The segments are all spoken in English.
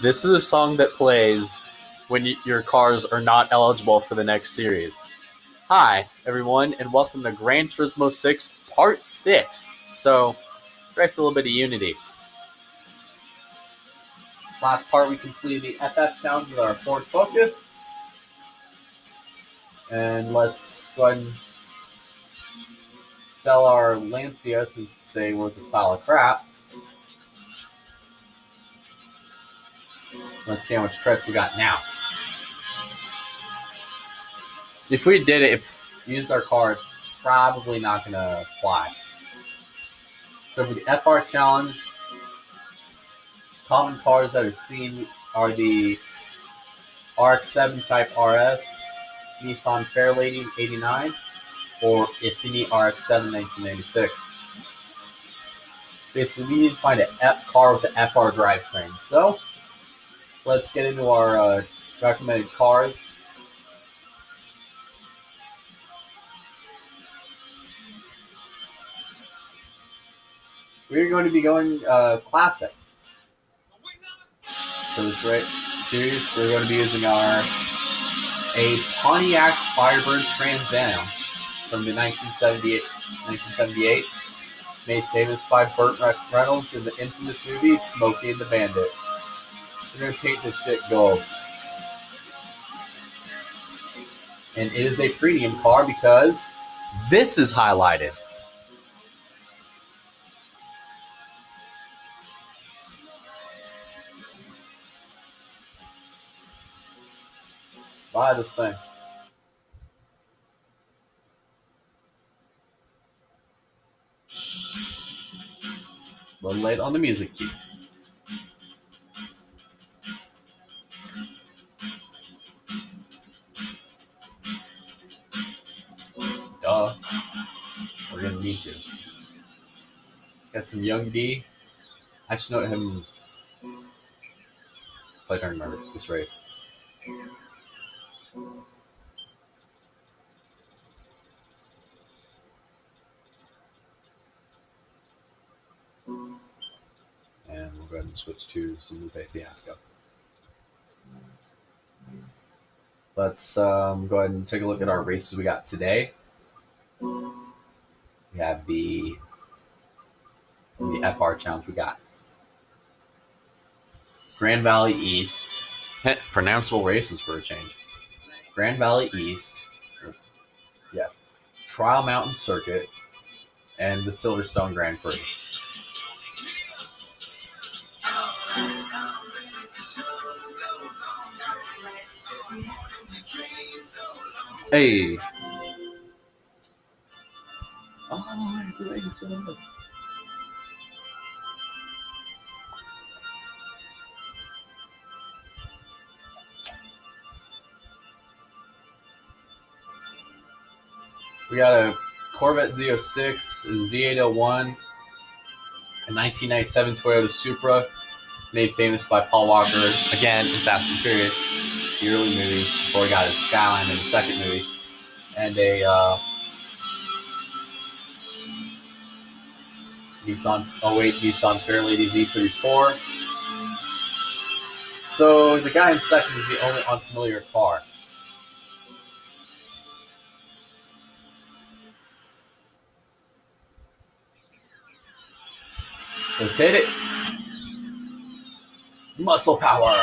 This is a song that plays when your cars are not eligible for the next series. Hi, everyone, and welcome to Gran Turismo 6 Part 6. So, ready for a little bit of unity. Last part, we completed the FF challenge with our Ford Focus. And let's go ahead and sell our Lancia since it's a worthless pile of crap. Let's see how much credits we got now. If we did it, used our car, it's probably not going to apply. So for the FR challenge, common cars that are seen are the RX-7 Type RS, Nissan Fairlady 89, or Infiniti RX-7 1996. Basically, we need to find a car with an FR drivetrain. So, let's get into our recommended cars. We're going to be going classic for this series. We're going to be using a Pontiac Firebird Trans Am from the 1978, made famous by Burt Reynolds in the infamous movie Smokey and the Bandit. We're going to paint this shit gold. And it is a premium car because this is highlighted. Let's buy this thing. A little late on the music key. Duh. We're gonna need to. Got some Young D. I just know him. I don't remember this race. And we'll go ahead and switch to some Lupe Fiasco. Let's go ahead and take a look at our races we got today. We have the FR challenge we got. Grand Valley East. Pronounceable races for a change. Grand Valley East. Trial Mountain Circuit. And the Silverstone Grand Prix. Hey. Oh, I feel like it's so much. We got a Corvette Z06, a Z801, a 1997 Toyota Supra, made famous by Paul Walker, again, in Fast and Furious, the early movies, before he got his Skyline in the second movie, and a Nissan 08 Nissan Fairlady Z34. So the guy in second is the only unfamiliar car. Let's hit it. Muscle power.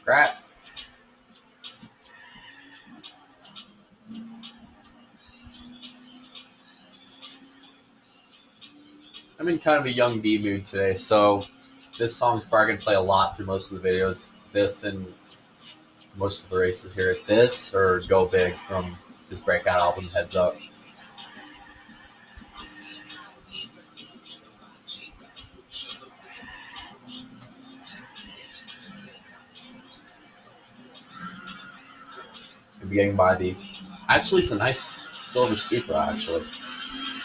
Crap. I'm in kind of a Young D mood today, so this song's probably going to play a lot through most of the videos. This and most of the races here at this, or Go Big from his breakout album, Heads Up. We'll be getting by the... Actually, it's a nice silver Supra, actually.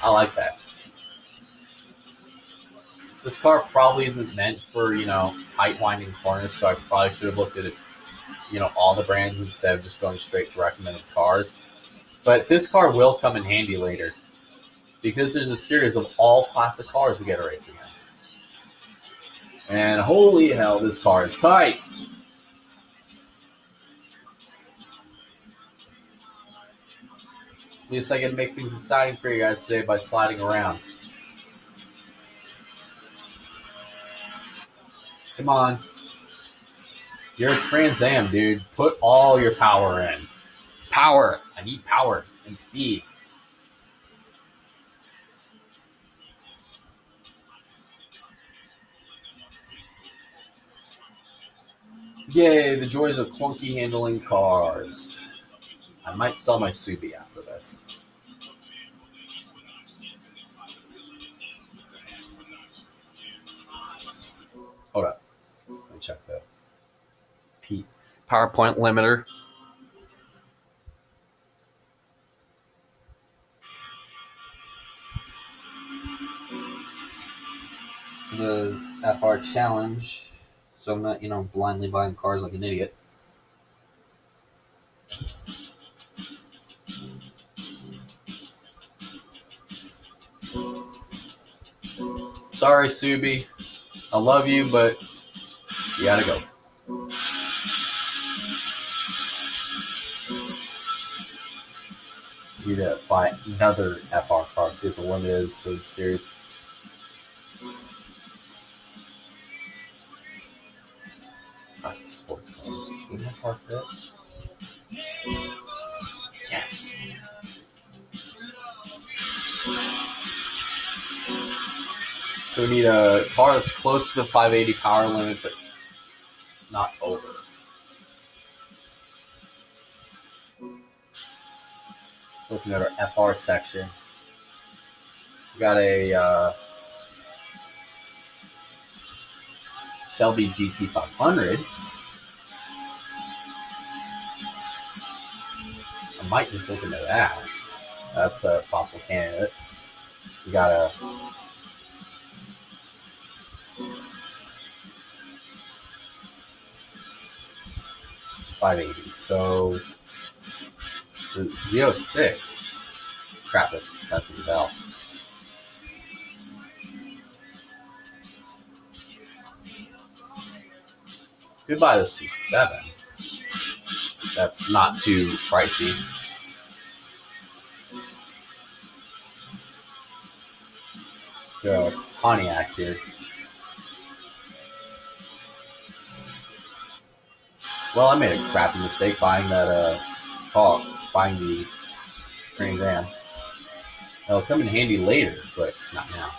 I like that. This car probably isn't meant for, tight winding corners, so I probably should have looked at it all the brands instead of just going straight to recommended cars. But this car will come in handy later because there's a series of all classic cars we get to race against. And holy hell, this car is tight. At least I can make things exciting for you guys today by sliding around. Come on. You're a Trans Am, dude. Put all your power in. Power. I need power and speed. Yay, the joys of clunky handling cars. I might sell my Subi after this. Hold up. Let me check the PowerPoint limiter. For the FR challenge, so I'm not, blindly buying cars like an idiot. Sorry, Subi. I love you, but you gotta go. Need to buy another FR car, see what the limit is for this series. Classic sports cars. Would my car fit? Yes! So we need a car that's close to the 580 power limit, but not over. Looking at our FR section. We got a Shelby GT500. I might just look into that. That's a possible candidate. We got a $580. So the Z06. Crap, that's expensive as hell. Could buy the C7. That's not too pricey. Got a Pontiac here. Well, I made a crappy mistake buying that buying the Trans Am. It'll come in handy later, but not now.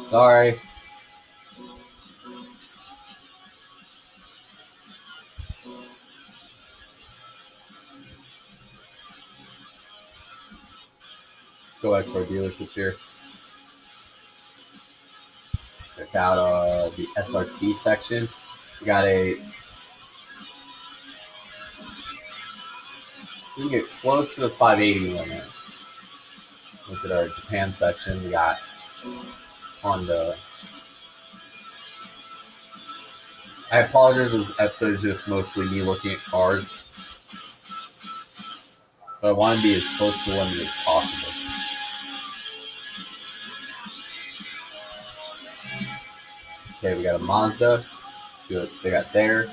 Sorry. Let's go back to our dealerships here. Check out the SRT section. We got we can get close to the 580 limit. Look at our Japan section. We got Honda. I apologize, this episode is just mostly me looking at cars. But I want to be as close to the limit as possible. Okay, we got a Mazda. See what they got there.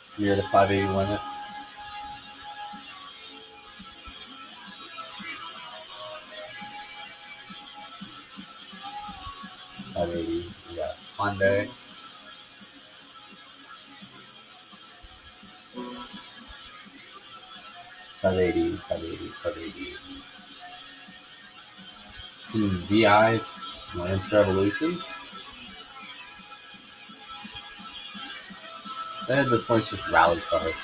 It's near the 580 limit. We got Hyundai. $580. Some VI Lancer Evolutions. And at this point, it's just rally cars.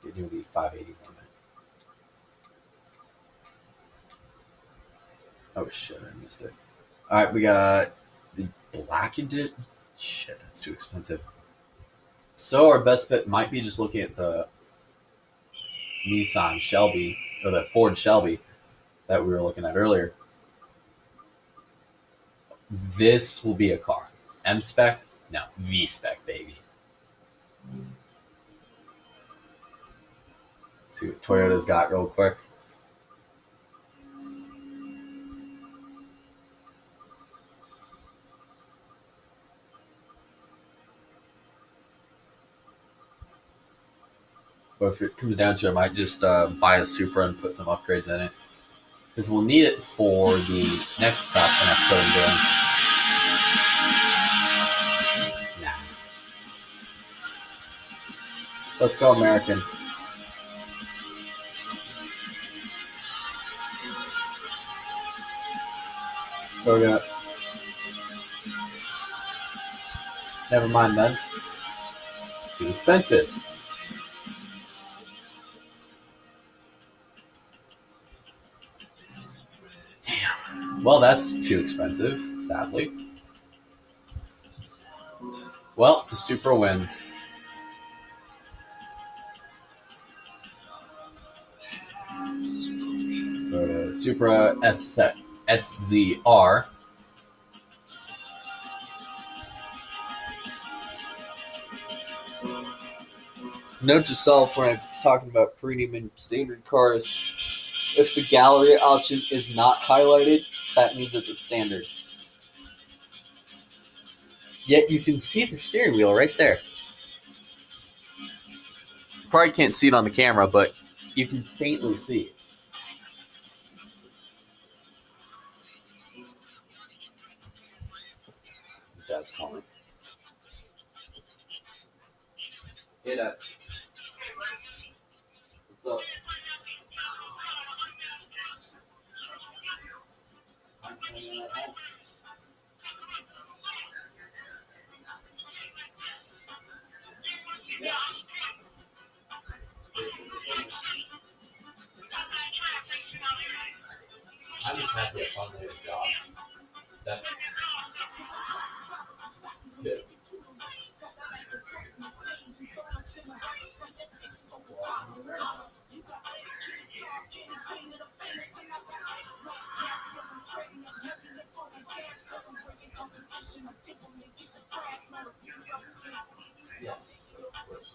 It would be 580 limit. Oh shit, I missed it. Alright, we got the Black Edition. Shit, that's too expensive. So our best bet might be just looking at the Nissan Shelby, or the Ford Shelby that we were looking at earlier. This will be a car. M spec? No, V spec, baby. See what Toyota's got real quick. But if it comes down to it, I might just buy a Supra and put some upgrades in it. Because we'll need it for the next episode I'm doing. Nah. Let's go American. So we're gonna... Never mind then. Too expensive. Damn. Well, that's too expensive, sadly. Well, the Supra wins. Go to Supra SZR. Note to self when I'm talking about premium and standard cars, if the gallery option is not highlighted, that means it's a standard. Yet you can see the steering wheel right there. Probably can't see it on the camera, but you can faintly see it. Dad's calling. Hey, Dad. What's up? I'm hanging at home. Yeah. I'm just happy I finally had a job. That good. Yes, let's switch.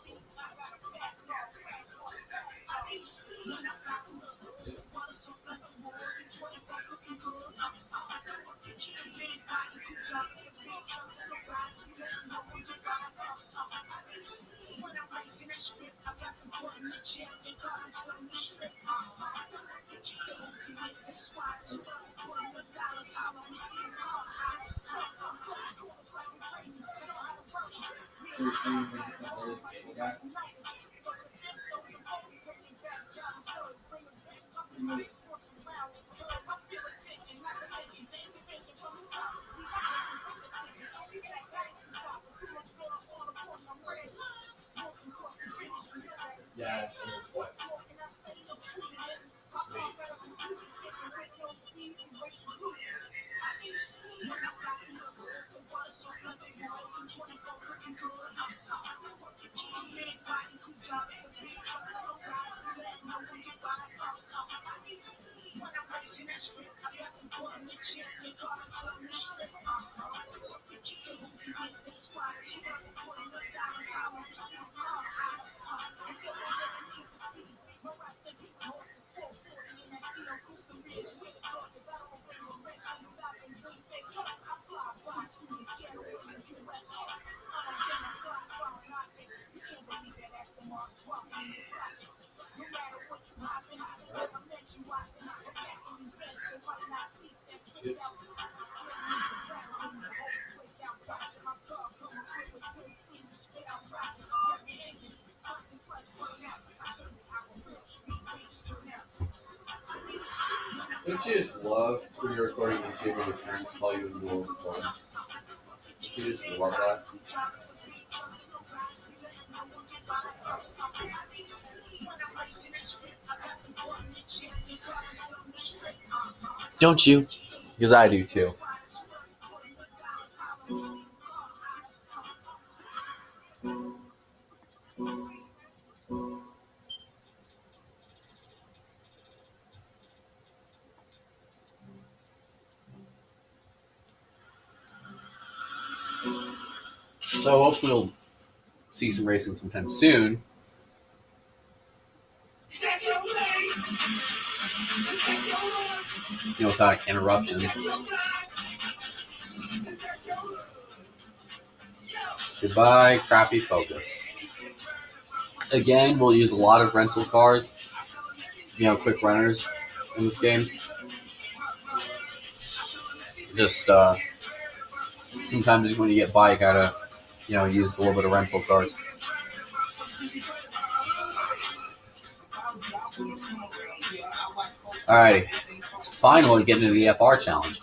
Yeah, it's sweet. Don't you just love when you're recording YouTube and your parents call you in the middle of recording? Don't you just love that? Don't you? Because I do too. So hopefully we'll see some racing sometime soon. Without interruptions. Goodbye, crappy focus. Again, we'll use a lot of rental cars, quick runners in this game. Just sometimes when you get by, you gotta, use a little bit of rental cars. Alrighty, let's finally get into the FR challenge.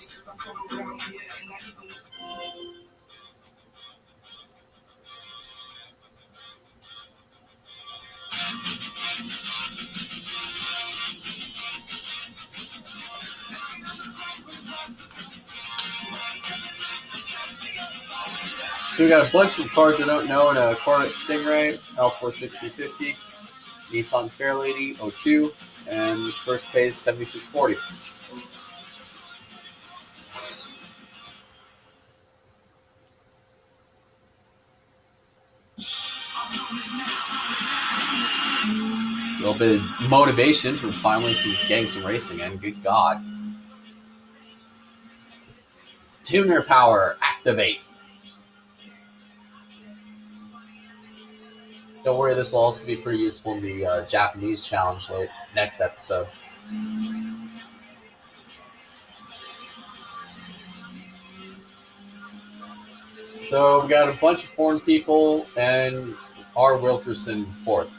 So we got a bunch of cars I don't know in a Corvette Stingray, L46050, Nissan Fairlady 02, and first pace 7640. A little bit of motivation from finally getting some racing in. Good God. Tuner power, activate. Don't worry, this will also be pretty useful in the Japanese challenge next episode. So we got a bunch of foreign people and R. Wilkerson fourth.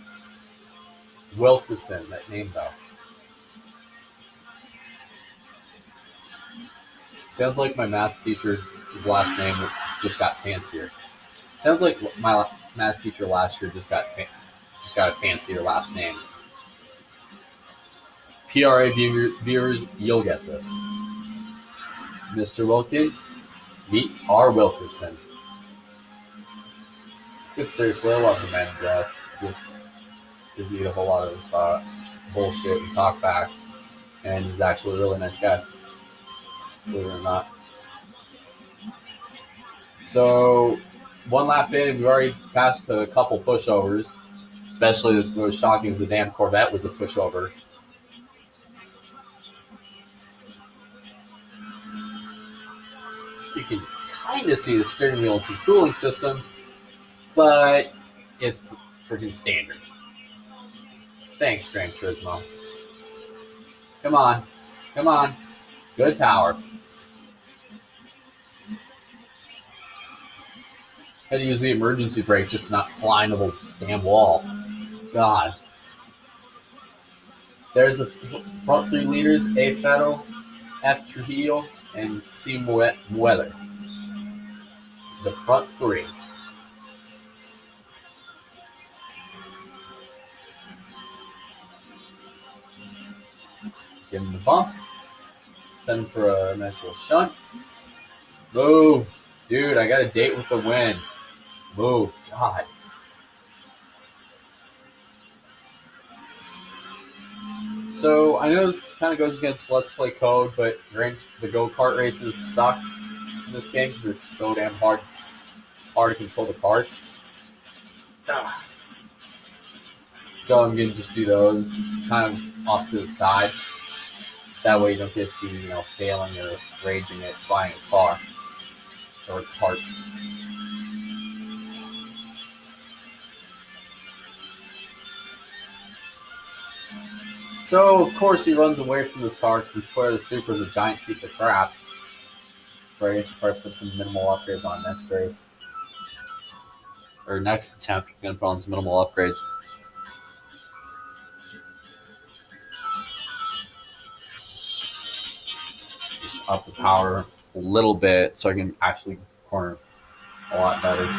Wilkerson, that name though. Sounds like my math teacher, his last name just got fancier. Sounds like my math teacher last year just got a fancier last name. PRA viewers, you'll get this. Mr. Wilkin, meet R. Wilkerson. But seriously, I love the man in breath. Just need a whole lot of bullshit and talk back. And he's actually a really nice guy. Believe it or not. So, one lap in, we've already passed a couple pushovers. Especially what was shocking is the damn Corvette was a pushover. You can kind of see the steering wheel and some cooling systems, but it's freaking standard. Thanks, Gran Turismo. Come on. Come on. Good power. Had to use the emergency brake just to not fly into the damn wall. God. There's the front three leaders, A. Fettel, F. Trujillo, and C. Mueller. The front three. Give him the bump. Send him for a nice little shunt. Move. Dude, I got a date with the win. Move. God. So, I know this kind of goes against Let's Play code, but the go-kart races suck in this game because they're so damn hard to control the carts. So I'm going to just do those kind of off to the side. That way you don't get to see, failing or raging at buying a car or carts. So, of course, he runs away from this car because his Toyota Supra is a giant piece of crap. But I guess he'll probably put some minimal upgrades on next race. Or next attempt, we're going to put on some minimal upgrades. Just up the power a little bit so I can actually corner a lot better.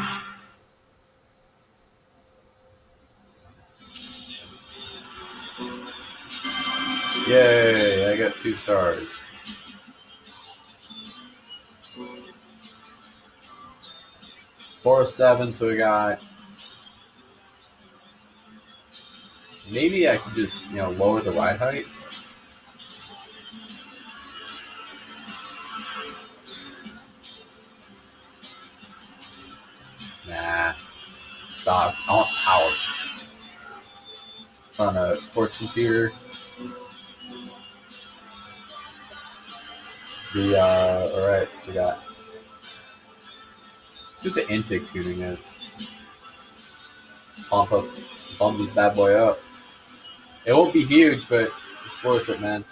Yay, I got 2 stars. Four 7, so we got. Maybe I could just, lower the ride height. Nah, stock. I want power. It's on a sports computer. Alright, what we got? Let's see what the intake tuning is. Bump this bad boy up. It won't be huge, but it's worth it, man.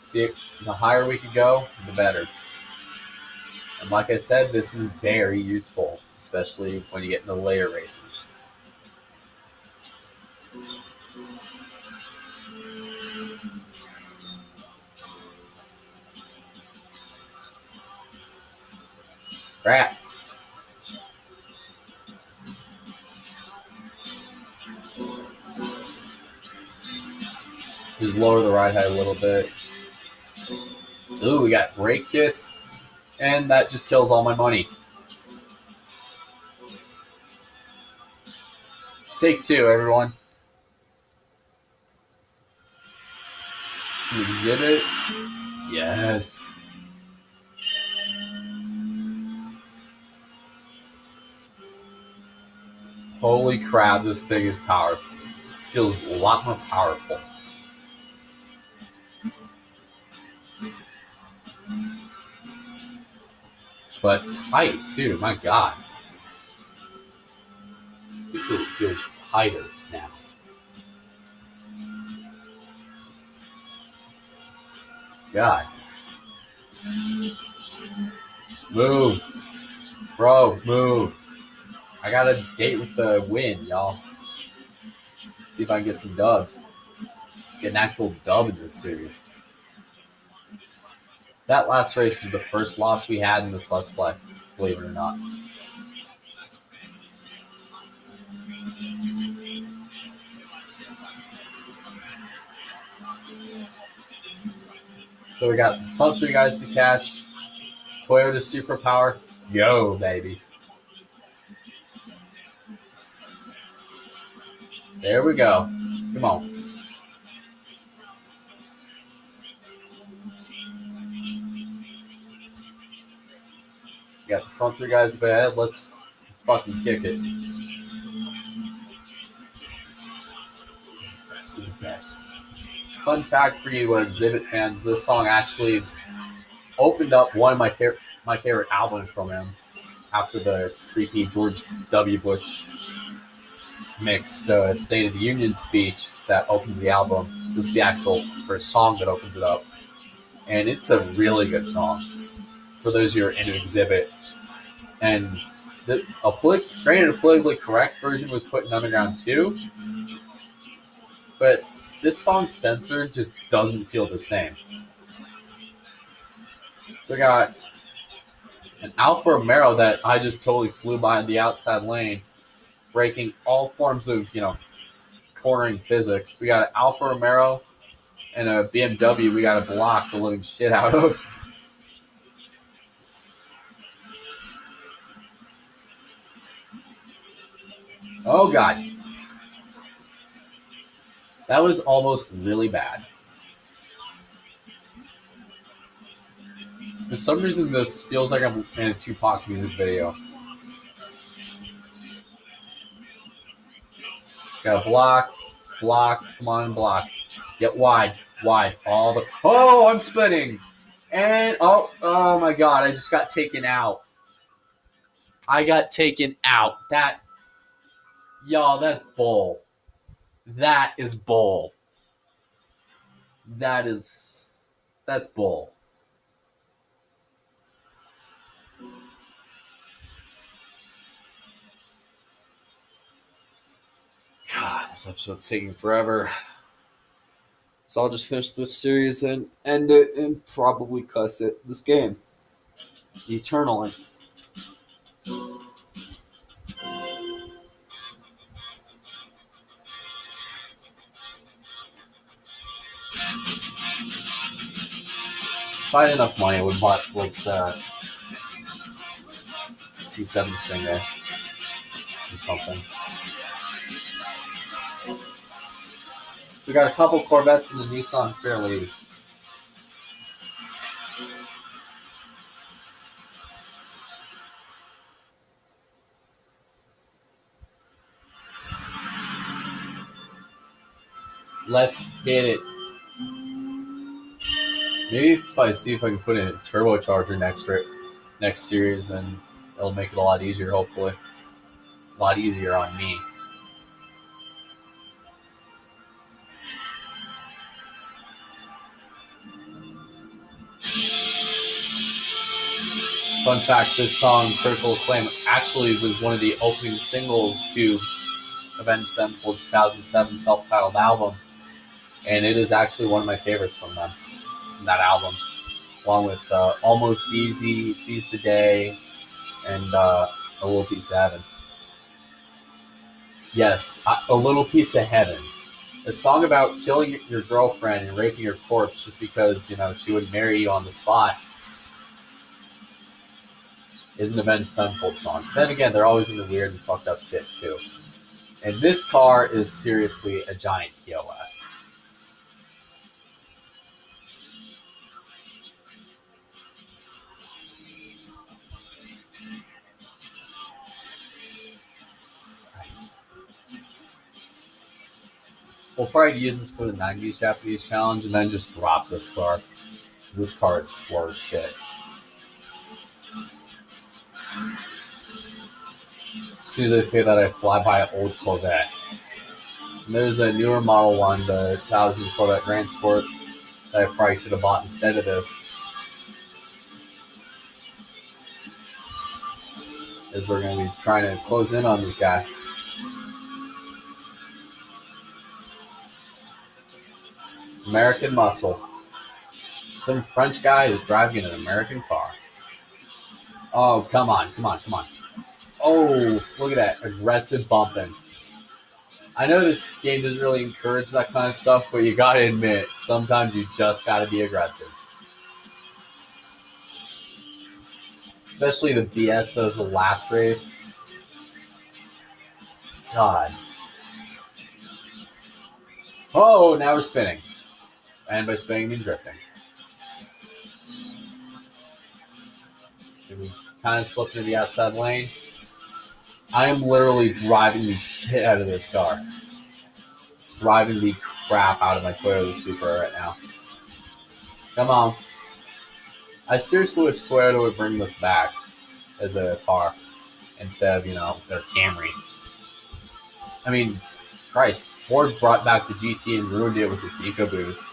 See, the higher we could go, the better. And like I said, this is very useful, especially when you get into layer races. Crap. Just lower the ride height a little bit. Ooh, we got brake kits, and that just kills all my money. Take two, everyone. Some exhibit. Yes. Holy crap, this thing is powerful. Feels a lot more powerful. But tight, too. My God. It feels tighter now. God. Move. Bro, move. I got a date with the win, y'all. See if I can get some dubs. Get an actual dub in this series. That last race was the first loss we had in this Let's Play, believe it or not. So we got the front three guys to catch. Toyota Superpower. Yo, baby. There we go. Come on. We got the front three guys ahead. Let's fucking kick it. Best of the best. Fun fact for you Exhibit fans, this song actually opened up one of my favorite albums from him after the creepy George W. Bush mixed State of the Union speech that opens the album. This is the actual first song that opens it up. And it's a really good song for those who are into Exhibit. And a politically correct version was put in Underground 2. But this song Censored just doesn't feel the same. So we got an Alfa Romero that I just totally flew by in the outside lane, breaking all forms of, cornering physics. We got an Alfa Romero and a BMW we got to block the living shit out of. Oh, God. That was almost really bad. For some reason, this feels like I'm in a Tupac music video. Got to block, come on, block. Get wide. All the... Oh, I'm spinning! And, oh my God, I just got taken out. I got taken out. Y'all, that's bull. That is bull. That's bull. God, this episode's taking forever. So I'll just finish this series and end it and probably cuss it this game eternally. If I had enough money, I would buy like the C7 Stingray or something. So we got a couple Corvettes and a Nissan Fairlady. Let's hit it. Maybe if I see if I can put in a turbocharger next series, and it'll make it a lot easier, hopefully. A lot easier on me. Fun fact, this song, Critical Acclaim, actually was one of the opening singles to Avenged Sevenfold's 2007 self-titled album. And it is actually one of my favorites from them, from that album. Along with Almost Easy, Seize the Day, and A Little Piece of Heaven. Yes, A Little Piece of Heaven. A song about killing your girlfriend and raping her corpse just because, she would marry you on the spot is an Avenged Sevenfold song. Then again, they're always into weird and fucked up shit too. And this car is seriously a giant POS. Christ. We'll probably use this for the 90s Japanese challenge and then just drop this car. This car is slow as shit. As soon as I say that, I fly by an old Corvette. And there's a newer Model 1, the 2000 Corvette Grand Sport, that I probably should have bought instead of this. As we're going to be trying to close in on this guy. American Muscle. Some French guy is driving an American car. Oh, come on. Oh, look at that. Aggressive bumping. I know this game doesn't really encourage that kind of stuff, but you gotta admit, sometimes you just gotta be aggressive. Especially the BS that was the last race. God. Oh, now we're spinning. And by spinning, I mean drifting. And we kind of slipped into the outside lane. I am literally driving the shit out of this car. Driving the crap out of my Toyota Supra right now. Come on. I seriously wish Toyota would bring this back as a car instead of, their Camry. I mean, Christ, Ford brought back the GT and ruined it with its EcoBoost.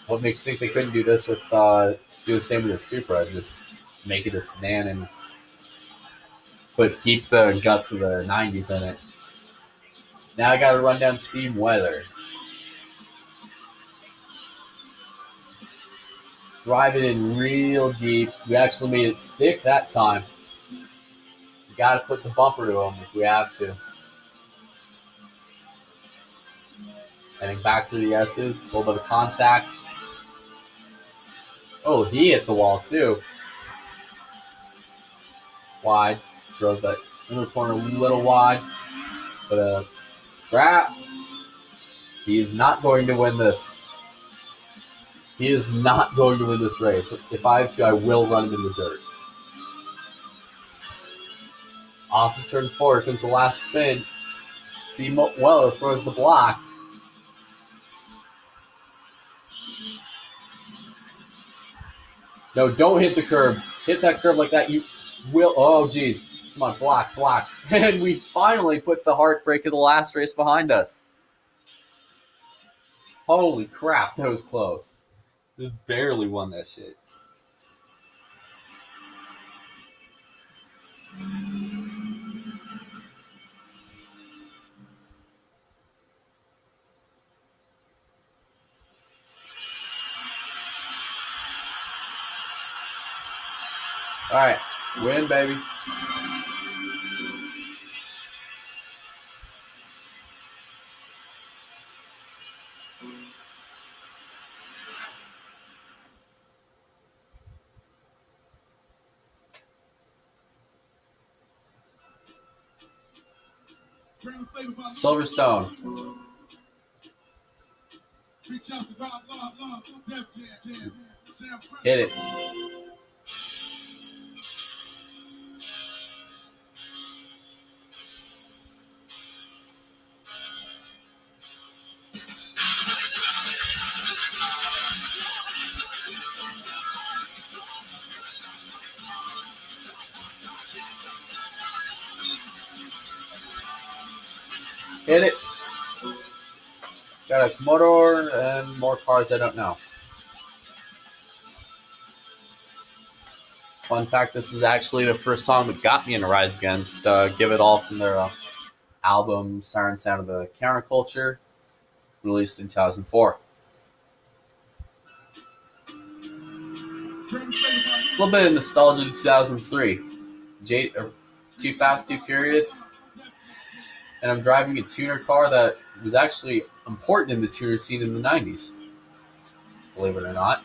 What makes you think they couldn't do this with, do the same with the Supra? Just make it a sedan but keep the guts of the 90s in it. Now I gotta run down Steam Weather. Drive it in real deep. We actually made it stick that time. We gotta put the bumper to them if we have to. Heading back through the S's. A little bit of contact. Oh, he hit the wall too. Wide. Drove that inner corner a little wide. But crap. He is not going to win this. He is not going to win this race. If I have to, I will run him in the dirt. Off of turn 4 comes the last spin. Weller throws the block. No, don't hit the curb. Hit that curb like that. You will. Oh, geez. Come on, block. And we finally put the heartbreak of the last race behind us. Holy crap, that was close. Just barely won that shit. All right, win, baby. Silverstone. Hit it. Got a Commodore and more cars I don't know. Fun fact, this is actually the first song that got me into Rise Against. Give It All from their album Siren Sound of the Counterculture, released in 2004. A little bit of nostalgia to 2003. Too Fast, Too Furious. And I'm driving a tuner car that was actually important in the tuner scene in the 90s. Believe it or not.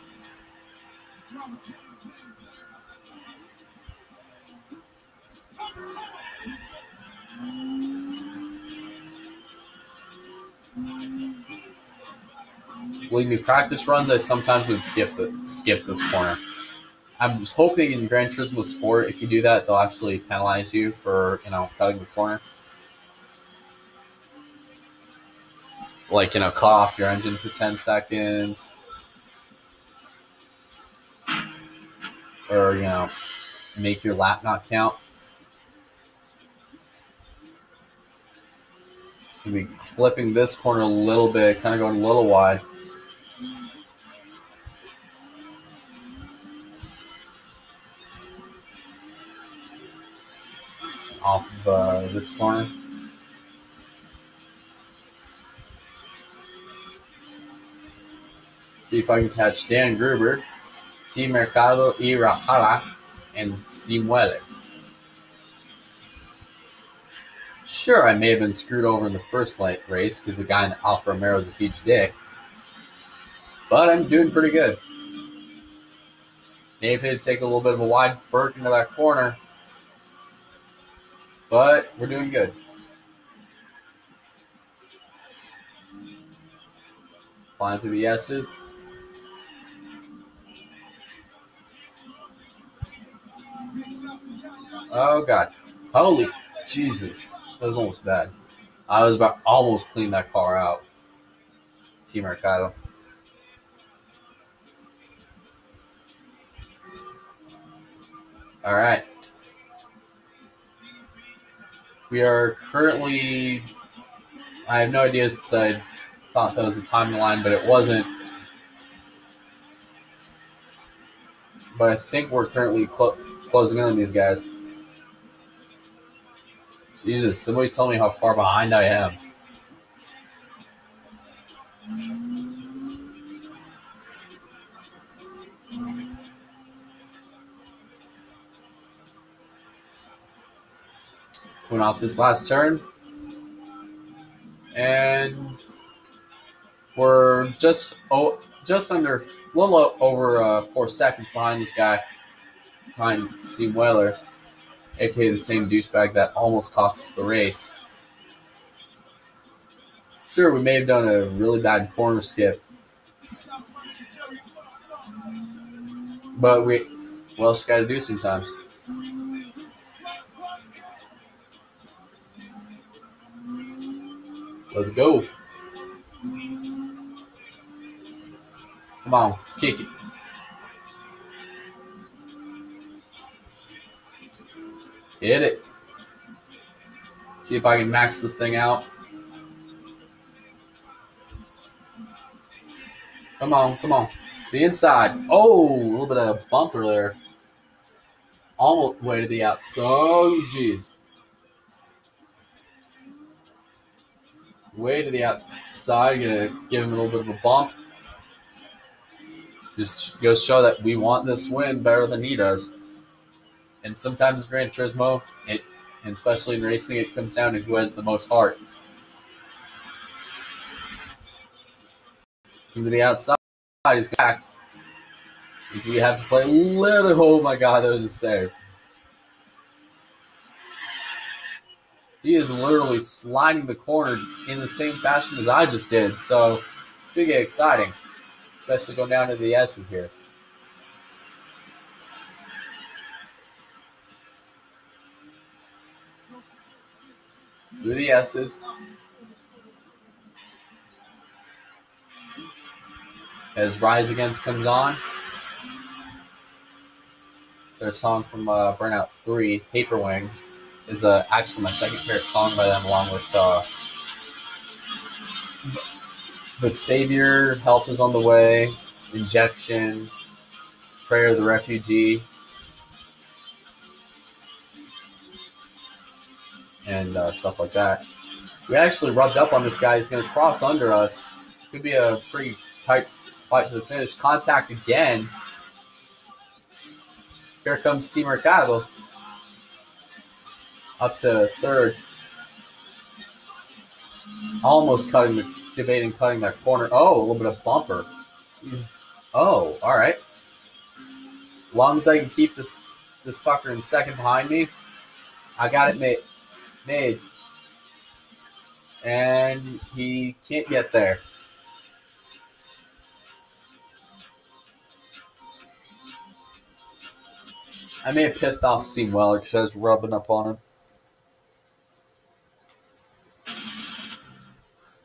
Believe me, practice runs I sometimes would skip this corner. I was hoping in Gran Turismo Sport, if you do that, they'll actually penalize you for cutting the corner. Like, cut off your engine for 10 seconds. Or, make your lap not count. You'll be flipping this corner a little bit, kind of going a little wide. Off of this corner. See if I can catch Dan Gruber, T. Mercado y Rajala, and Simuele. Sure, I may have been screwed over in the first race because the guy in Alfa Romeo is a huge dick. But I'm doing pretty good. Maybe it'd take a little bit of a wide berth into that corner. But we're doing good. Flying through the S's. Oh, God. Holy Jesus. That was almost bad. I was about almost clean that car out. T. Mercado. All right. We are currently... I have no idea since I thought that was a timeline, but it wasn't. But I think we're currently closing in on these guys. Jesus, somebody tell me how far behind I am. Coming off this last turn. And we're just under, a little over 4 seconds behind this guy, behind Simueller, aka the same douchebag that almost cost us the race. Sure, we may have done a really bad corner skip, but what else you got to do sometimes? Let's go. Come on, kick it. Hit it. See if I can max this thing out. Come on, come on. To the inside. Oh, a little bit of a bumper there. Almost way to the outside. Oh, jeez. Way to the outside. Gonna give him a little bit of a bump. Just goes to show that we want this win better than he does. And sometimes Gran Turismo, and especially in racing, it comes down to who has the most heart. To the outside, he's back. Means we have to play a little. Oh my God, that was a save. He is literally sliding the corner in the same fashion as I just did. So it's going to get exciting, especially going down to the S's here. Through the S's. As Rise Against comes on. Their song from Burnout 3, Paper Wing, is actually my second favorite song by them, along with But Savior, help is on the way. Injection, Prayer of the Refugee, and stuff like that. We actually rubbed up on this guy. He's going to cross under us. Could be a pretty tight fight to the finish. Contact again. Here comes Team Mercado. Up to third. Almost debating cutting that corner. Oh, a little bit of bumper. All right. As long as I can keep this fucker in second behind me, I got it made. And he can't get there. I may have pissed off Seam Weller because I was rubbing up on him.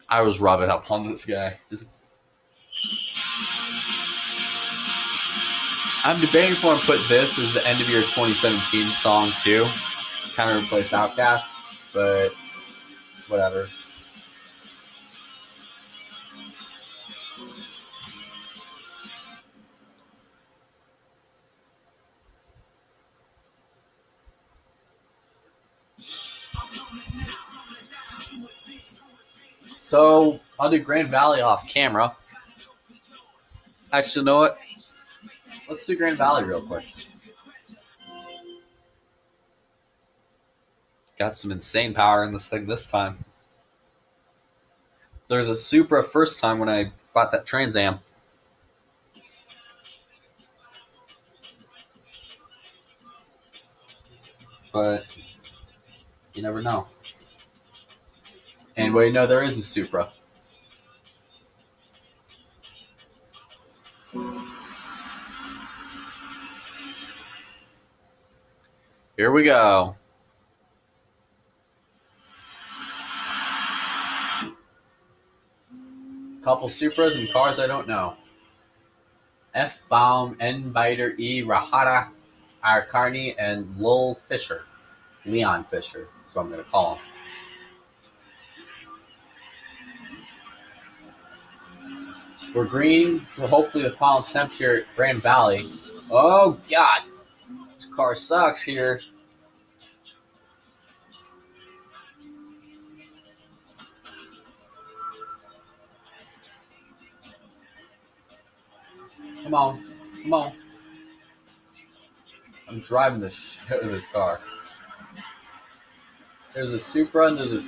I was rubbing up on this guy. I'm debating for him to put this as the end of year 2017 song too. Kind of replace Outkast, but whatever. So I'll do Grand Valley off camera. Actually, you know what? Let's do Grand Valley real quick. Got some insane power in this thing this time. There's a Supra first time when I bought that Trans Am. But you never know. And well, you know, there is a Supra. Here we go. Couple Supras and cars I don't know. F-Baum, N-Biter, E, Rahara, Arcarni, and Lowell Fisher. Leon Fisher is what I'm going to call him. We're green for hopefully the final attempt here at Grand Valley. Oh, God. This car sucks here. Come on. Come on. I'm driving the shit out of this car. There's a Supra and there's a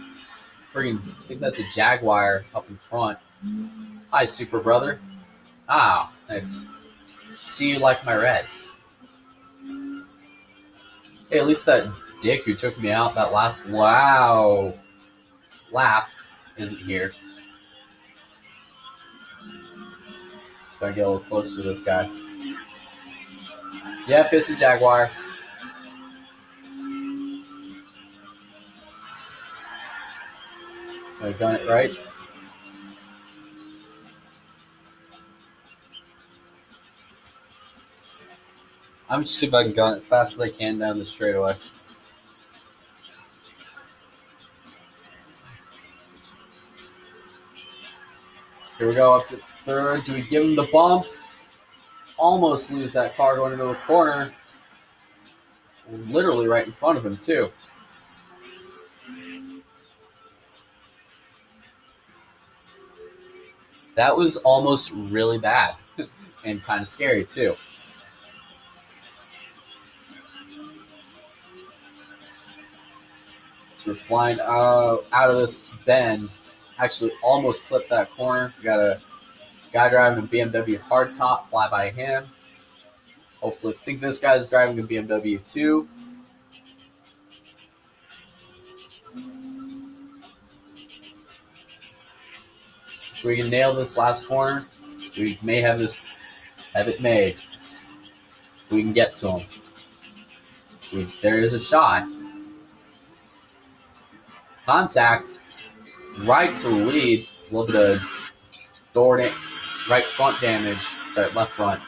freaking, I think that's a Jaguar up in front. Hi, Super Brother. Ah, nice. See you like my red. Hey, at least that dick who took me out that last lap isn't here. So I get a little closer to this guy. Yep, it's a Jaguar. I done it right. I'm just see if I can gun it as fast as I can down the straightaway. Here we go, up to third. Do we give him the bump? Almost lose that car going into the corner. Literally right in front of him, too. That was almost really bad and kind of scary, too. So we're flying out of this bend. Actually, almost clipped that corner. We got a guy driving a BMW hardtop, fly by him. Hopefully, I think this guy's driving a BMW too. If we can nail this last corner, we may have it made. We can get to him. There is a shot. Contact. Right to the lead. A little bit of right front damage. Sorry, left front.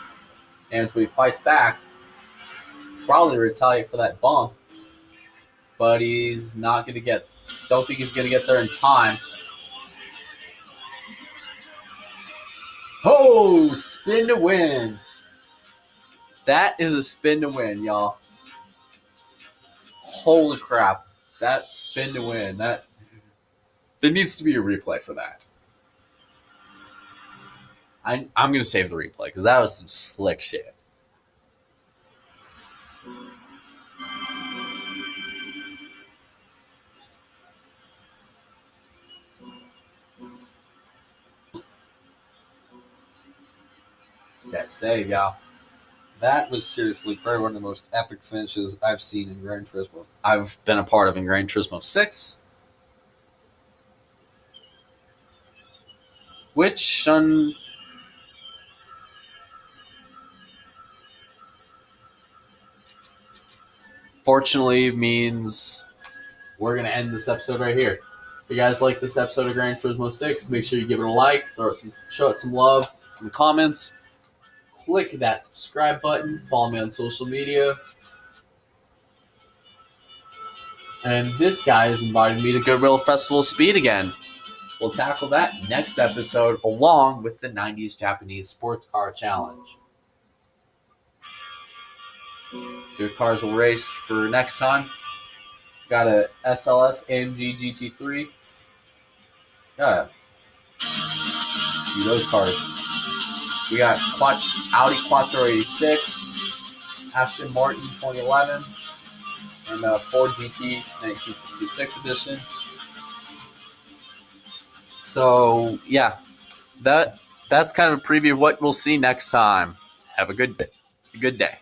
And if he fights back, probably retaliate for that bump. But he's not going to don't think he's going to get there in time. Oh, spin to win. That is a spin to win, y'all. Holy crap. That spin to win. There needs to be a replay for that. I'm going to save the replay because that was some slick shit. That save, y'all. That was seriously probably one of the most epic finishes I've seen in Gran Turismo. I've been a part of in Gran Turismo 6. Which, fortunately means we're going to end this episode right here. If you guys like this episode of Gran Turismo 6, make sure you give it a like, show it some love in the comments. Click that subscribe button. Follow me on social media. And this guy has invited me to Goodwill Festival of Speed again. We'll tackle that next episode along with the 90s Japanese Sports Car Challenge. So your cars will race for next time. Got a SLS AMG GT3. Gotta do those cars. We got Audi Quattro 86, Aston Martin 2011, and Ford GT 1966 edition. So yeah, that's kind of a preview of what we'll see next time. Have a good day.